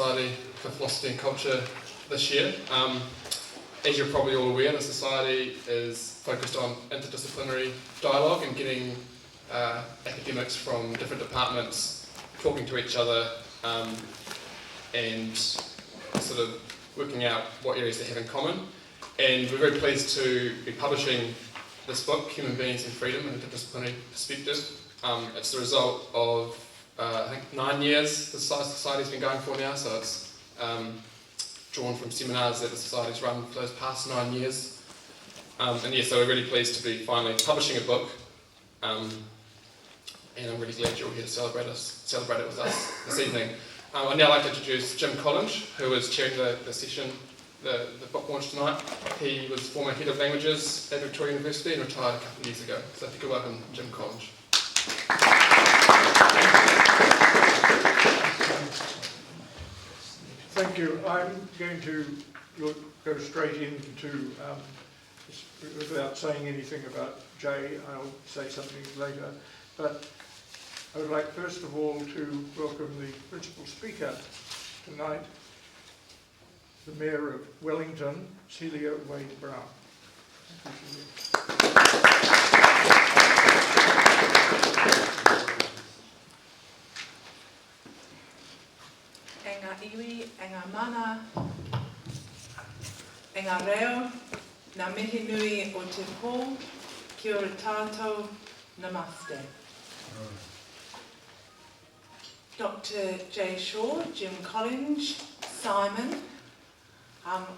Society for Philosophy and Culture this year. As you're probably all aware, the Society is focused on interdisciplinary dialogue and getting academics from different departments talking to each other and sort of working out what areas they have in common. And we're very pleased to be publishing this book, Human Beings and Freedom, an Interdisciplinary Perspective. It's the result of, I think, 9 years the Society's been going for now, so it's drawn from seminars that the Society's run for those past 9 years. And yeah, so we're really pleased to be finally publishing a book, and I'm really glad you're all here to celebrate it with us this evening. I'd now like to introduce Jim Collins, who is chairing the session, the book launch tonight. He was former head of languages at Victoria University and retired a couple of years ago. So if you could welcome Jim Collins. Thank you. I'm going to go straight into, without saying anything about Jay, I'll say something later. But I would like first of all to welcome the principal speaker tonight, the Mayor of Wellington, Celia Wade-Brown. E ngā iwi, e ngā mana, e ngā reo, ngā mihi nui o te pō, kia ora tātou, namaste. Dr. Jay Shaw, Jim Collins, Simon,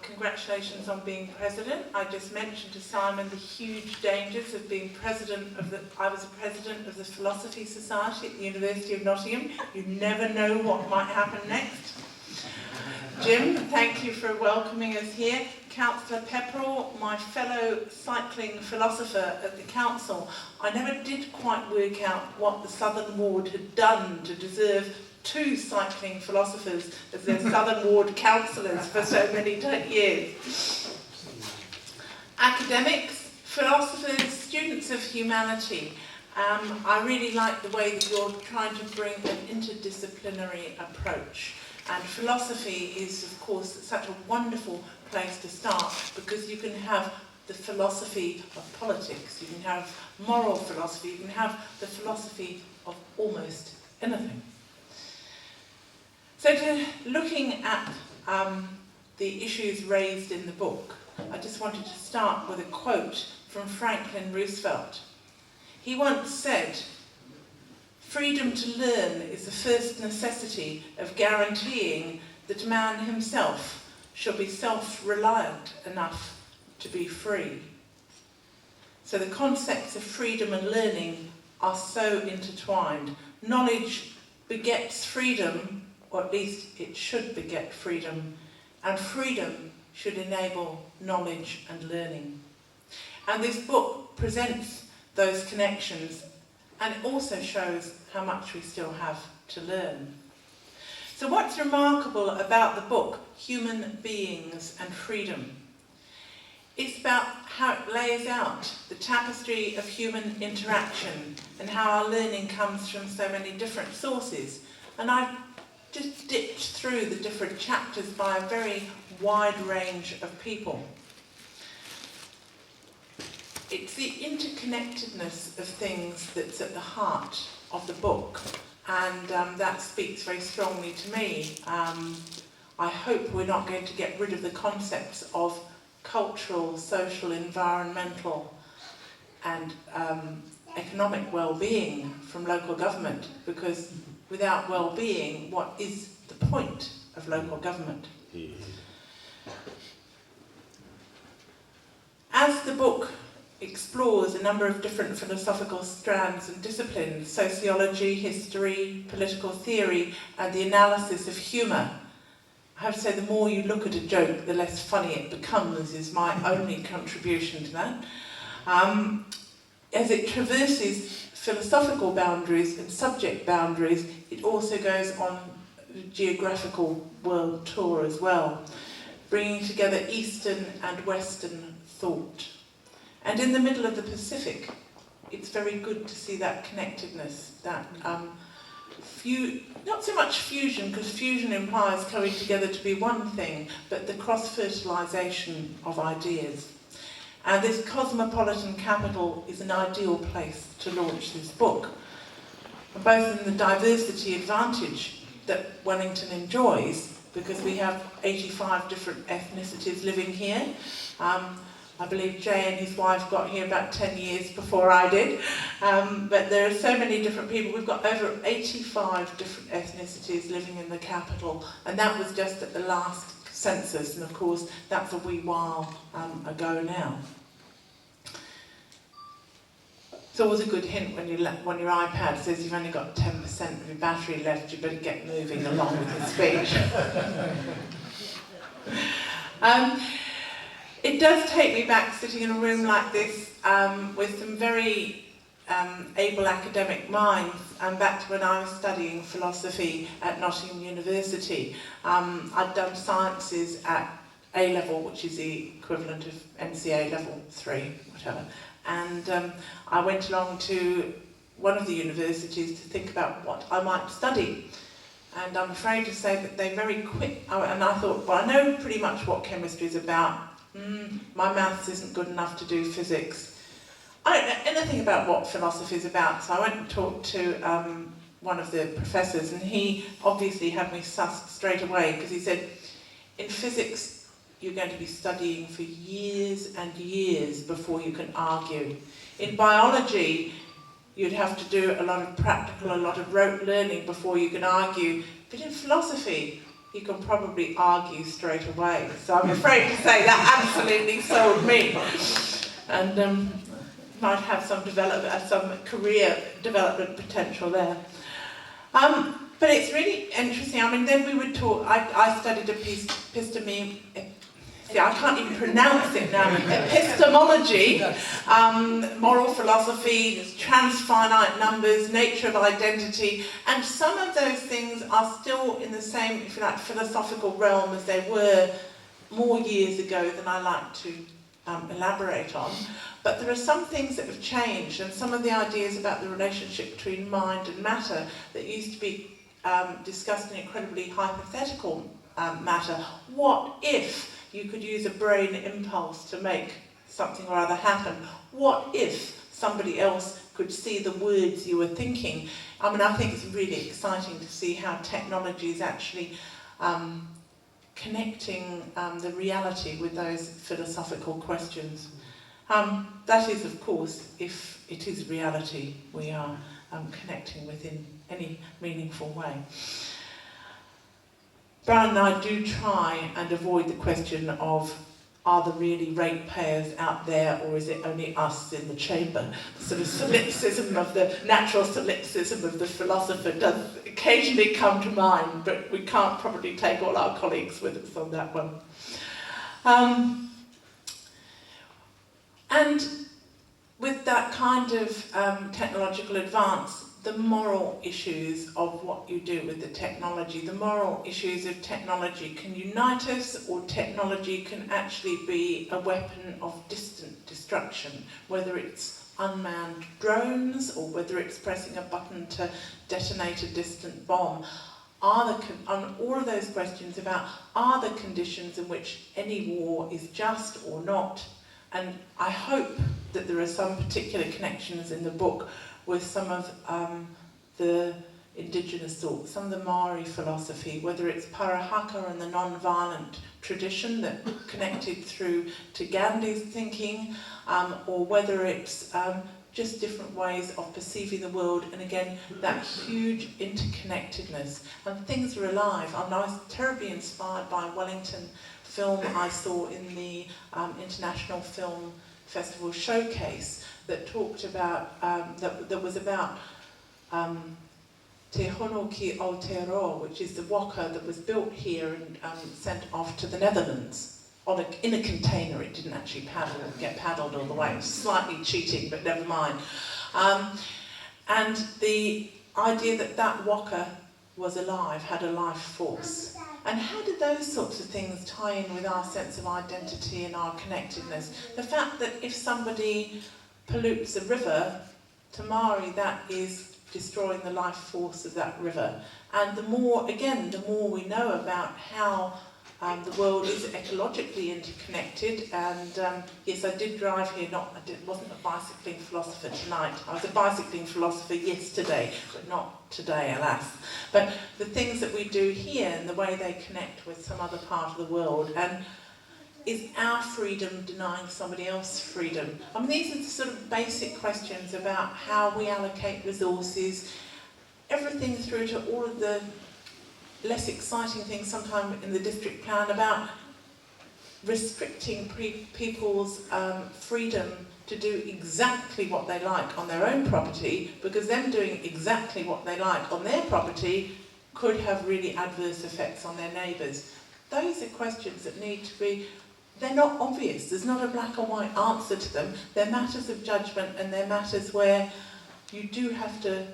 congratulations on being president. I just mentioned to Simon the huge dangers of being president of I was a president of the Philosophy Society at the University of Nottingham. You never know what might happen next. Jim, thank you for welcoming us here. Councillor Pepperell, my fellow cycling philosopher at the council, I never did quite work out what the Southern Ward had done to deserve 2 cycling philosophers as their Southern Ward councillors for so many years. Academics, philosophers, students of humanity, I really like the way that you're trying to bring an interdisciplinary approach. And philosophy is, of course, such a wonderful place to start because you can have the philosophy of politics, you can have moral philosophy, you can have the philosophy of almost anything. So looking at the issues raised in the book, I just wanted to start with a quote from Franklin Roosevelt. He once said, "Freedom to learn is the first necessity of guaranteeing that man himself shall be self-reliant enough to be free." So the concepts of freedom and learning are so intertwined. Knowledge begets freedom, or at least it should beget freedom, and freedom should enable knowledge and learning. And this book presents those connections, and it also shows how much we still have to learn. So what's remarkable about the book, Human Beings and Freedom? It's about how it lays out the tapestry of human interaction and how our learning comes from so many different sources. And I've just dipped through the different chapters by a very wide range of people. It's the interconnectedness of things that's at the heart of the book, and that speaks very strongly to me. I hope we're not going to get rid of the concepts of cultural, social, environmental and economic well-being from local government, because without well-being, what is the point of local government? As the book explores a number of different philosophical strands and disciplines, sociology, history, political theory, and the analysis of humour, I have to say the more you look at a joke, the less funny it becomes, is my only contribution to that. As it traverses philosophical boundaries and subject boundaries, it also goes on a geographical world tour as well, bringing together Eastern and Western thought. And in the middle of the Pacific, it's very good to see that connectedness, that not so much fusion, because fusion implies coming together to be one thing, but the cross-fertilisation of ideas. And this cosmopolitan capital is an ideal place to launch this book, both in the diversity advantage that Wellington enjoys, because we have 85 different ethnicities living here. I believe Jay and his wife got here about 10 years before I did, but there are so many different people. We've got over 85 different ethnicities living in the capital, and that was just at the last census, and of course that's a wee while ago now. It's always a good hint when your iPad says you've only got 10% of your battery left, you better get moving along with the speech. It does take me back, sitting in a room like this with some very able academic minds, back to when I was studying philosophy at Nottingham University. I'd done sciences at A level, which is the equivalent of NCA level 3, whatever. And I went along to one of the universities to think about what I might study. And I'm afraid to say that they very quick, and I thought, well, I know pretty much what chemistry is about. My maths isn't good enough to do physics. I don't know anything about what philosophy is about, so I went and talked to one of the professors, and he obviously had me sussed straight away, because he said, in physics, you're going to be studying for years and years before you can argue. In biology, you'd have to do a lot of practical, a lot of rote learning before you can argue. But in philosophy, you can probably argue straight away. So I'm afraid to say that absolutely sold me. And might have some career development potential there. But it's really interesting. I mean, then we would talk, I studied episteme, I can't even pronounce it now, epistemology, moral philosophy, transfinite numbers, nature of identity, and some of those things are still in the same, if you like, philosophical realm as they were more years ago than I like to elaborate on. But there are some things that have changed, and some of the ideas about the relationship between mind and matter that used to be discussed in incredibly hypothetical matter. What if you could use a brain impulse to make something or other happen? What if somebody else could see the words you were thinking? I mean, I think it's really exciting to see how technology is actually connecting the reality with those philosophical questions. That is, of course, if it is reality we are connecting with in any meaningful way. Brian and I do try and avoid the question of, are there really ratepayers out there, or is it only us in the chamber? The sort of solipsism of the natural solipsism of the philosopher does occasionally come to mind, but we can't probably take all our colleagues with us on that one. And with that kind of technological advance, the moral issues of what you do with the technology, the moral issues of technology can unite us, or technology can actually be a weapon of distant destruction, whether it's unmanned drones or whether it's pressing a button to detonate a distant bomb. On all of those questions about, are the conditions in which any war is just or not? And I hope that there are some particular connections in the book with some of the indigenous thought, some of the Maori philosophy, whether it's Parahaka and the non-violent tradition that connected through to Gandhi's thinking, or whether it's just different ways of perceiving the world, and again, that huge interconnectedness. And things are alive. I was terribly inspired by Wellington film I saw in the International Film Festival Showcase that talked about, that was about Te Hono ki Aotearoa, which is the waka that was built here and sent off to the Netherlands in a container. It didn't actually get paddled all the way. It was slightly cheating, but never mind. And the idea that that waka was alive, had a life force. And how did those sorts of things tie in with our sense of identity and our connectedness? The fact that if somebody pollutes a river, to Maori that is destroying the life force of that river. And the more, again, the more we know about how the world is ecologically interconnected, and yes, I did drive here, wasn't a bicycling philosopher tonight. I was a bicycling philosopher yesterday, but not today, alas. But the things that we do here and the way they connect with some other part of the world, and is our freedom denying somebody else's freedom? I mean, these are the sort of basic questions about how we allocate resources, everything through to all of the less exciting things sometimes in the district plan about restricting people's freedom to do exactly what they like on their own property, because them doing exactly what they like on their property could have really adverse effects on their neighbours. Those are questions that need to be, they're not obvious, there's not a black and white answer to them. They're matters of judgment, and they're matters where you do have to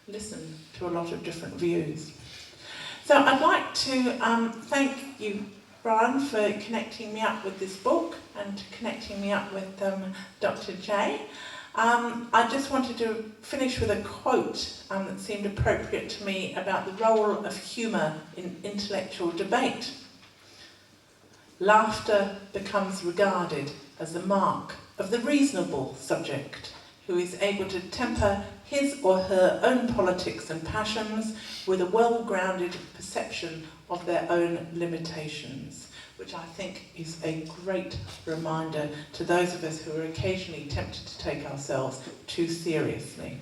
listen to a lot of different views. So I'd like to thank you, Brian, for connecting me up with this book and connecting me up with Dr. J. I just wanted to finish with a quote that seemed appropriate to me about the role of humour in intellectual debate. Laughter becomes regarded as the mark of the reasonable subject, who is able to temper his or her own politics and passions with a well-grounded perception of their own limitations, which I think is a great reminder to those of us who are occasionally tempted to take ourselves too seriously.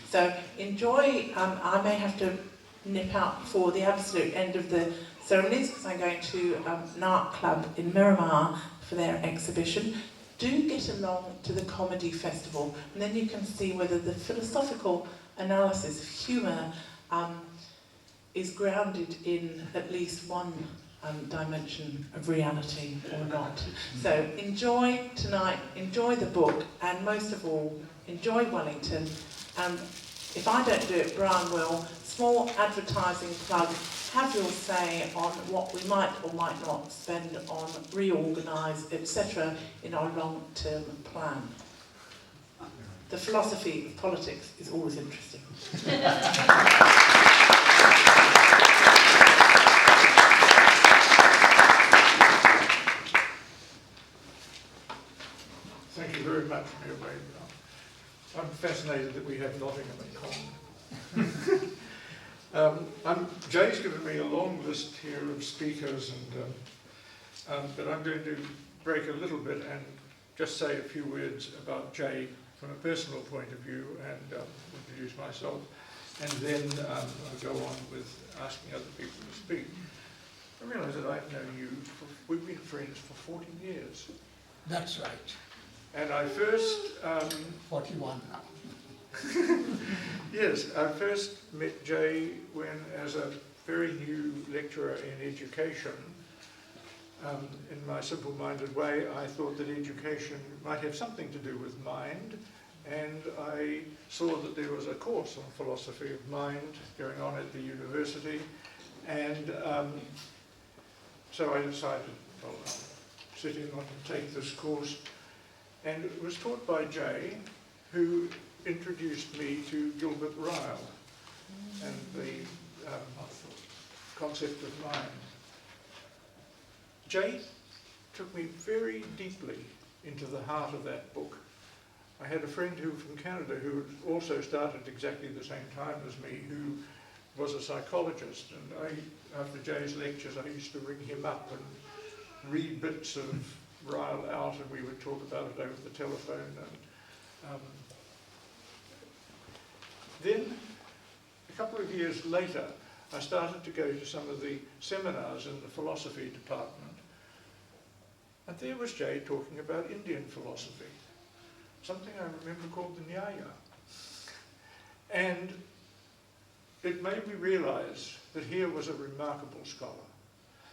So enjoy. I may have to nip out for the absolute end of the ceremonies because I'm going to an art club in Miramar for their exhibition. Do get along to the comedy festival, and then you can see whether the philosophical analysis of humour is grounded in at least one dimension of reality or not. So enjoy tonight, enjoy the book, and most of all, enjoy Wellington. And if I don't do it, Brian will. Small advertising plug. Have your say on what we might or might not spend on reorganise, etc. in our long-term plan. The philosophy of politics is always interesting. Thank you very much, Celia Wade-Brown. I'm fascinated that we have Nottingham in common. Jay's given me a long list here of speakers, but I'm going to break a little bit and just say a few words about Jay from a personal point of view and introduce myself, and then I'll go on with asking other people to speak. I realise that I've known you, we've been friends for 40 years. That's right. And I first... 41 now. Yes, I first met Jay when, as a very new lecturer in education, in my simple-minded way, I thought that education might have something to do with mind, and I saw that there was a course on philosophy of mind going on at the university, and so I decided, well, I'll sit in on and take this course, and it was taught by Jay, who introduced me to Gilbert Ryle and the concept of mind. Jay took me very deeply into the heart of that book. I had a friend from Canada who also started exactly the same time as me, who was a psychologist, and after Jay's lectures I used to ring him up and read bits of Ryle out, and we would talk about it over the telephone. And then, a couple of years later, I started to go to some of the seminars in the philosophy department, and there was Jay talking about Indian philosophy, something I remember called the Nyaya. And it made me realise that here was a remarkable scholar,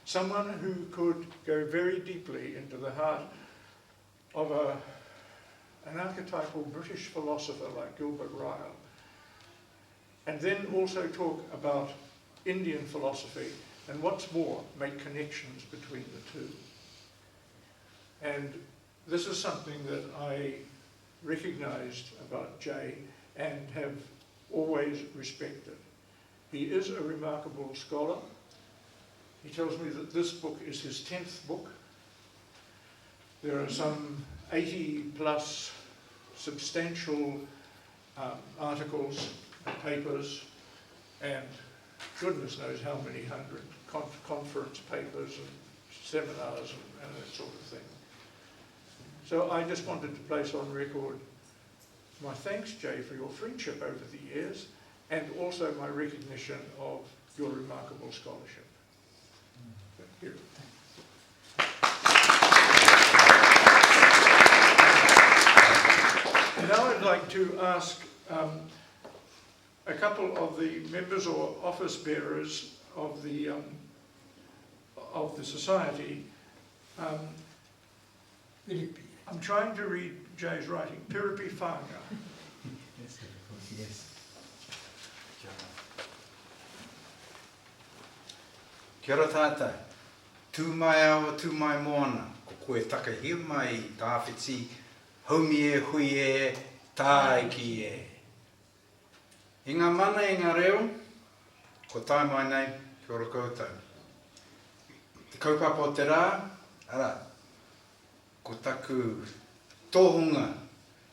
someone who could go very deeply into the heart of an archetypal British philosopher like Gilbert Ryle, and then also talk about Indian philosophy, and what's more, make connections between the two. And this is something that I recognised about Jay and have always respected. He is a remarkable scholar. He tells me that this book is his 10th book. There are some 80 plus substantial articles and papers, and goodness knows how many hundred conference papers and seminars and that sort of thing. So I just wanted to place on record my thanks, Jay, for your friendship over the years, and also my recognition of your remarkable scholarship. Thank you. Now I'd like to ask a couple of the members or office bearers of the society. I'm trying to read Jay's writing. Piripi Whānga. Yes. Kia ora tātai. Tū mai awa, tū mai moana. Ko koe takahia mai tāwhiti, haumi e, hui e, tāi ki e. I ngā mana, i ngā reo, ko tai mai nei, kia ora koutou. Te kaupapa o te rā, ara, ko taku tohunga,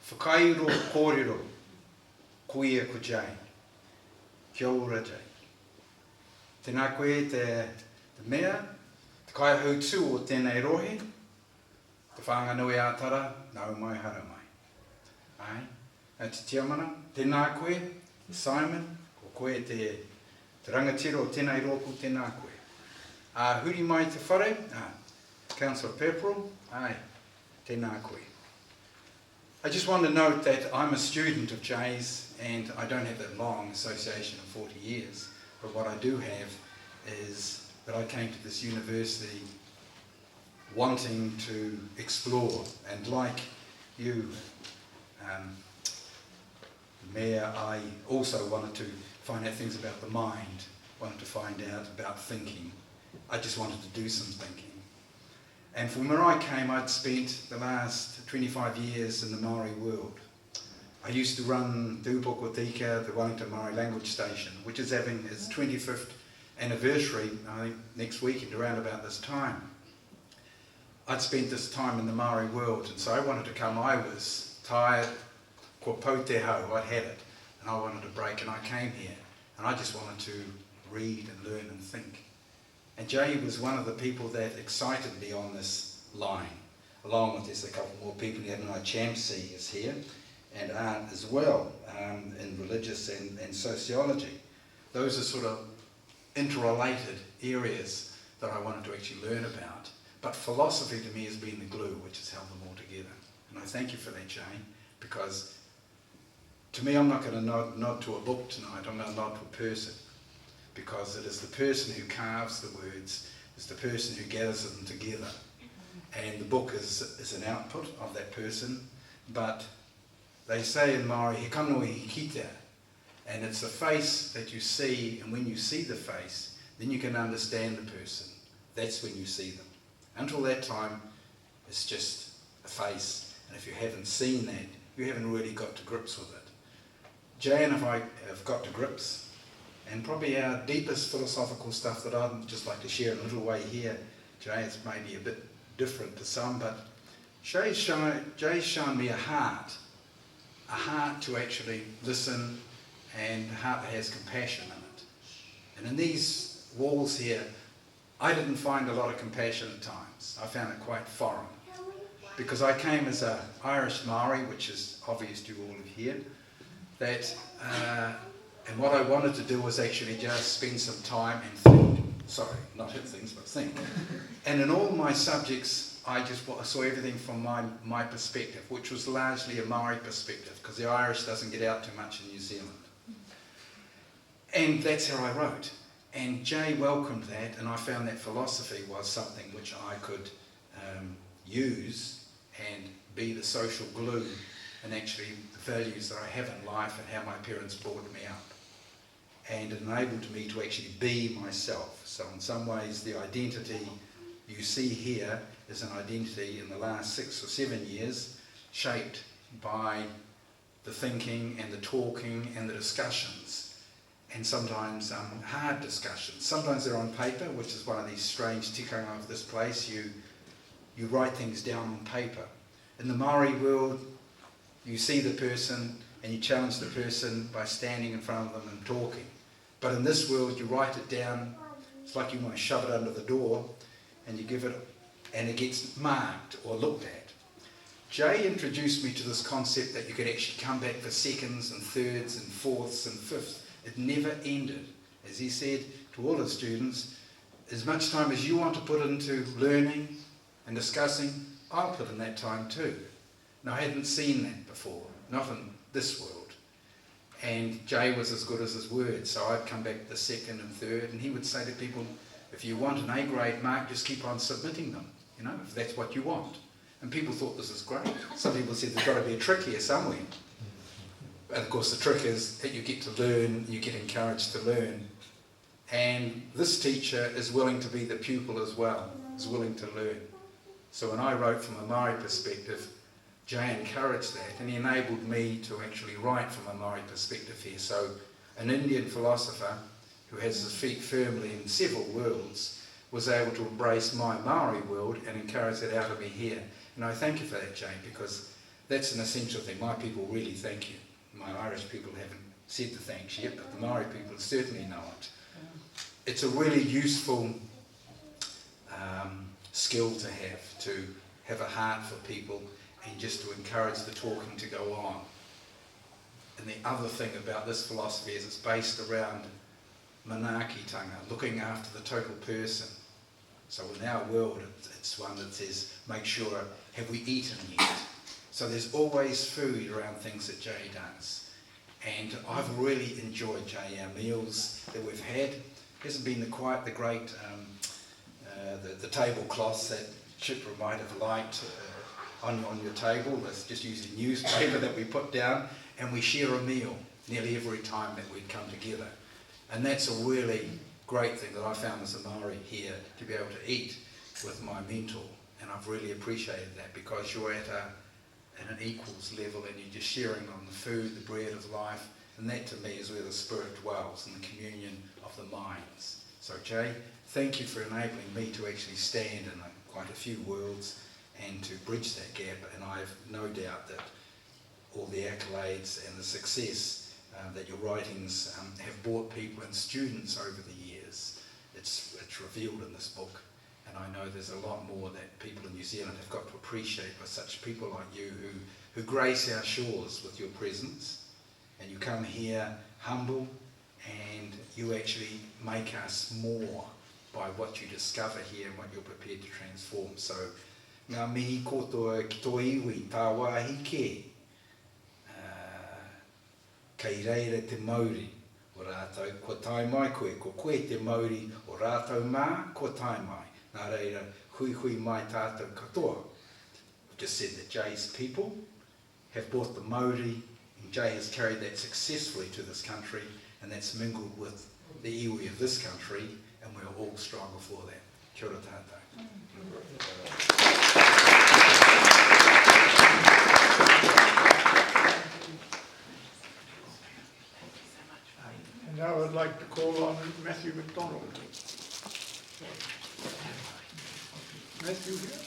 whakairo kōrero, ko ia ko Jay. Kia ora Jay. Tēnā koe te mea, te kaihau tū o tēnei rohe, te whanganui ātara, nau mai hara mai. Ai, e te tiamana, tēnā koe, Simon, ko koe te rangatira o tēnei rōku, tēnā koe. Huri mai te whare, Councillor Pepperell, ai, tēnā koe. I just want to note that I'm a student of Jay's and I don't have that long association of 40 years, but what I do have is that I came to this university wanting to explore, and like you, Mayor, I also wanted to find out things about the mind, wanted to find out about thinking. I just wanted to do some thinking. And from where I came, I'd spent the last 25 years in the Maori world. I used to run Te Upoko Tika, the Wellington Maori Language Station, which is having its 25th anniversary, I think, next week and around about this time. I'd spent this time in the Maori world, and so I wanted to come. I was tired, ko pou te hau, I'd had it, and I wanted a break, and I came here, and I just wanted to read and learn and think. And Jay was one of the people that excited me on this line, along with there's a couple more people here tonight. Champsy is here, and Art as well, in religious and sociology. Those are sort of interrelated areas that I wanted to actually learn about. But philosophy to me has been the glue which has held them all together. And I thank you for that, Jane, because to me I'm not going to nod to a book tonight, I'm going to nod to a person. Because it is the person who carves the words, it's the person who gathers them together. And the book is an output of that person, but they say in Maori, he kanoi he kita, and it's the face that you see, and when you see the face, then you can understand the person. That's when you see them. Until that time, it's just a face, and if you haven't seen that, you haven't really got to grips with it. Jay and I have got to grips, and probably our deepest philosophical stuff that I'd just like to share in a little way here, Jay, is maybe a bit different to some, but Jay's shown me a heart to actually listen, and a heart that has compassion in it. And in these walls here, I didn't find a lot of compassion at times. I found it quite foreign. Because I came as an Irish Maori, which is obvious to all of here, that, and what I wanted to do was actually just spend some time and think. Sorry, not hit things, but think. And in all my subjects, I saw everything from my perspective, which was largely a Maori perspective, because the Irish doesn't get out too much in New Zealand. And that's how I wrote. And Jay welcomed that, and I found that philosophy was something which I could use and be the social glue and actually the values that I have in life and how my parents brought me up. And it enabled me to actually be myself. So in some ways the identity you see here is an identity in the last 6 or 7 years shaped by the thinking and the talking and the discussions, and sometimes hard discussions. Sometimes they're on paper, which is one of these strange tikanga of this place. You write things down on paper. In the Maori world, you see the person and you challenge the person by standing in front of them and talking. But in this world, you write it down. It's like you might shove it under the door and you give it, and it gets marked or looked at. Jay introduced me to this concept that you could actually come back for seconds and thirds and fourths and fifths. It never ended. As he said to all his students, as much time as you want to put into learning and discussing, I'll put in that time too. Now, I hadn't seen that before, not in this world. And Jay was as good as his word, so I'd come back the second and third, and he would say to people, if you want an A grade mark, just keep on submitting them, you know, if that's what you want. And people thought this is great. Some people said there's got to be a trick here somewhere. And of course the trick is that you get to learn, you get encouraged to learn. And this teacher is willing to be the pupil as well, is willing to learn. So when I wrote from a Maori perspective, Jay encouraged that, and he enabled me to actually write from a Maori perspective here. So an Indian philosopher who has his feet firmly in several worlds was able to embrace my Maori world and encourage it out of me here. And I thank you for that, Jay, because that's an essential thing. My people really thank you. My Irish people haven't said the thanks yet, but the Maori people certainly know it. It's a really useful skill to have a heart for people and just to encourage the talking to go on. And the other thing about this philosophy is it's based around manaakitanga, looking after the total person. So in our world, it's one that says, make sure, have we eaten yet? So there's always food around things that Jay does. And I've really enjoyed, Jay, our meals that we've had. It hasn't been the great the tablecloths that Chitra might have liked on your table. It's just using newspaper that we put down, and we share a meal nearly every time that we'd come together. And that's a really great thing that I found as a Maori here, to be able to eat with my mentor. And I've really appreciated that, because you're at an equals level and you're just sharing on the food, the bread of life, and that to me is where the spirit dwells, in the communion of the minds. So Jay, thank you for enabling me to actually stand in quite a few worlds and to bridge that gap, and I have no doubt that all the accolades and the success that your writings have brought people and students over the years, it's revealed in this book. And I know there's a lot more that people in New Zealand have got to appreciate by such people like you who grace our shores with your presence. And you come here humble, and you actually make us more by what you discover here and what you're prepared to transform. So, ngā mihi kotoa ki tō iwi, tā wāhi ke. Kei reira te Māori o rātou, ko tai mai koe, ko koe te Māori o rātou mā, ko tai mai. Nā reira, hui hui mai tātou katoa. I've just said that Jay's people have brought the Māori, and Jay has carried that successfully to this country, and that's mingled with the iwi of this country, and we're all stronger for that. Kia ora tātou. And now I'd like to call on Matthew McDonald. Matthew here?